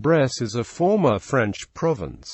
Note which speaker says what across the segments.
Speaker 1: Bresse is a former French province.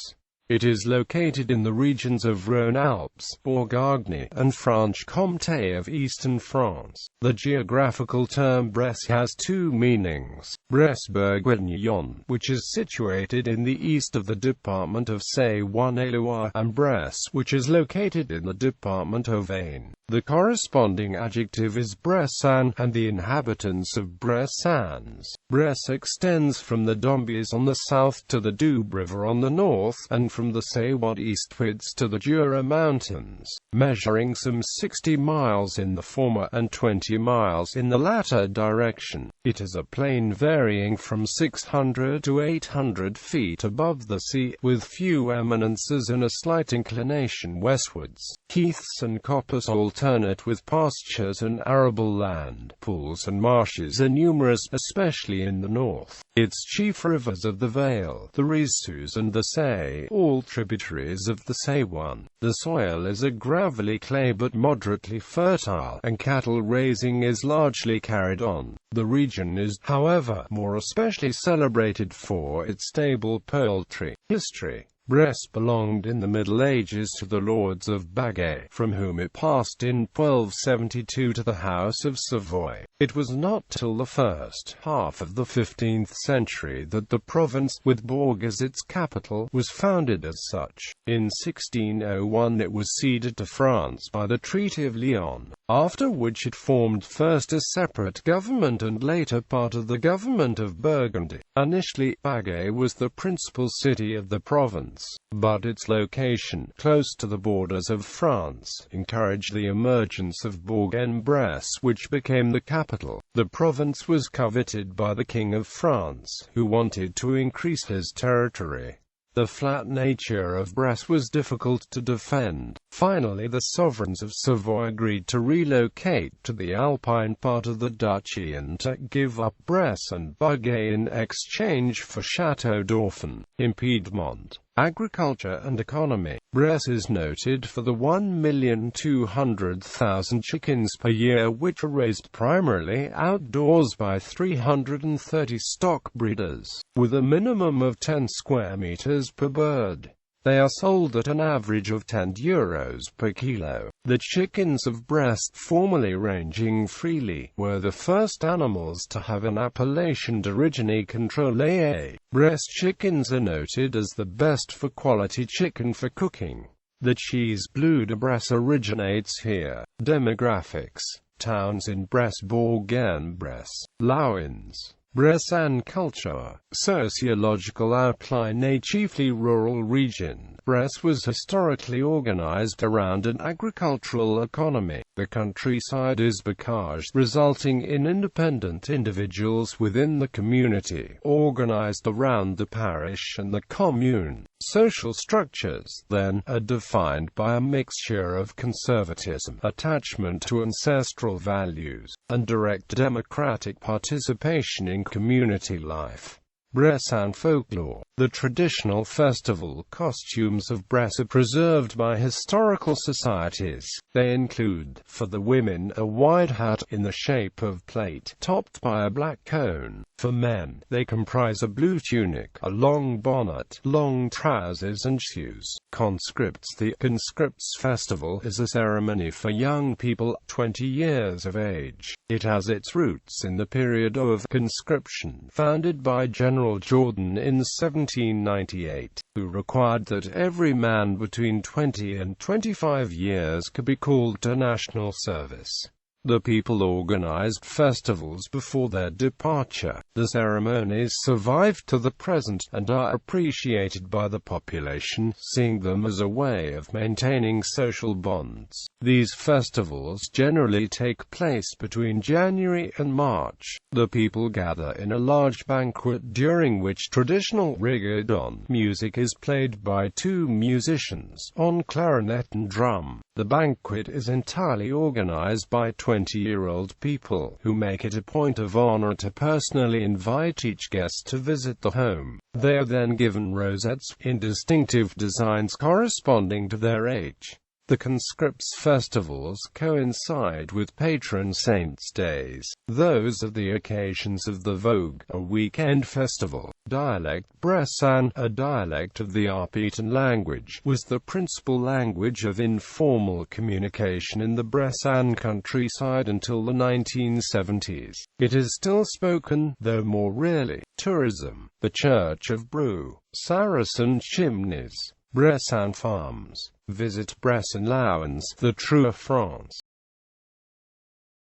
Speaker 1: It is located in the regions of Rhône-Alpes, Bourgogne, and Franche-Comté of eastern France. The geographical term Bresse has two meanings: Bresse bourguignonne, which is situated in the east of the department of Saône-et-Loire, and Bresse, which is located in the department of Ain. The corresponding adjective is bressan, and the inhabitants of Bressans. Bresse extends from the Dombes on the south to the Doubs River on the north, and from the Saône eastwards to the Jura Mountains, measuring some 60 miles in the former and 20 miles in the latter direction. It is a plain varying from 600 to 800 feet above the sea, with few eminences and a slight inclination westwards. Heaths and coppice alternate with pastures and arable land. Pools and marshes are numerous, especially in the north. Its chief rivers are the Vale, the Rissus and the Say, all tributaries of the Saône. The soil is a gravelly clay but moderately fertile, and cattle raising is largely carried on. The region is, however, more especially celebrated for its stable poultry. History. Bresse belonged in the Middle Ages to the lords of Baguette, from whom it passed in 1272 to the House of Savoy. It was not till the first half of the 15th century that the province, with Bourg as its capital, was founded as such. In 1601 it was ceded to France by the Treaty of Lyon, after which it formed first a separate government and later part of the government of Burgundy. Initially, Baguette was the principal city of the province, but its location, close to the borders of France, encouraged the emergence of Bourg-en-Bresse, which became the capital. The province was coveted by the King of France, who wanted to increase his territory. The flat nature of Bresse was difficult to defend. Finally, the sovereigns of Savoy agreed to relocate to the alpine part of the duchy and to give up Bresse and Baguette in exchange for Château Dauphin, in Piedmont. Agriculture and economy. Bresse is noted for the 1,200,000 chickens per year which are raised primarily outdoors by 330 stock breeders, with a minimum of 10 square meters per bird. They are sold at an average of €10 per kilo. The chickens of Bresse, formerly ranging freely, were the first animals to have an appellation d'origine contrôlée. Bresse chickens are noted as the best for quality chicken for cooking. The cheese Bleu de Bresse originates here. Demographics. Towns in Bresse: Bourg-en-Bresse, Louins. Bressan culture. Sociological outline. A chiefly rural region, Bresse was historically organized around an agricultural economy. The countryside is bocage, resulting in independent individuals within the community, organized around the parish and the commune. Social structures, then, are defined by a mixture of conservatism, attachment to ancestral values, and direct democratic participation in community life. Bressan folklore. The traditional festival costumes of Bresse are preserved by historical societies. They include, for the women, a wide hat in the shape of plate, topped by a black cone. For men, they comprise a blue tunic, a long bonnet, long trousers and shoes. Conscripts. The Conscripts Festival is a ceremony for young people 20 years of age. It has its roots in the period of conscription, founded by General Jourdan in 1798, who required that every man between 20 and 25 years could be called to national service. The people organized festivals before their departure. The ceremonies survive to the present, and are appreciated by the population, seeing them as a way of maintaining social bonds. These festivals generally take place between January and March. The people gather in a large banquet during which traditional rigodon music is played by two musicians, on clarinet and drum. The banquet is entirely organized by 20-year-old people, who make it a point of honor to personally invite each guest to visit the home. They are then given rosettes, in distinctive designs corresponding to their age. The conscripts' festivals coincide with patron saints' days. Those are the occasions of the Vogue, a weekend festival. Dialect Bressan, a dialect of the H.p.frei language, was the principal language of informal communication in the Bressan countryside until the 1970s. It is still spoken, though more rarely. Tourism. The Church of Brou, Saracen chimneys, Bressan farms. Visit Bresse in Louns, the True of France.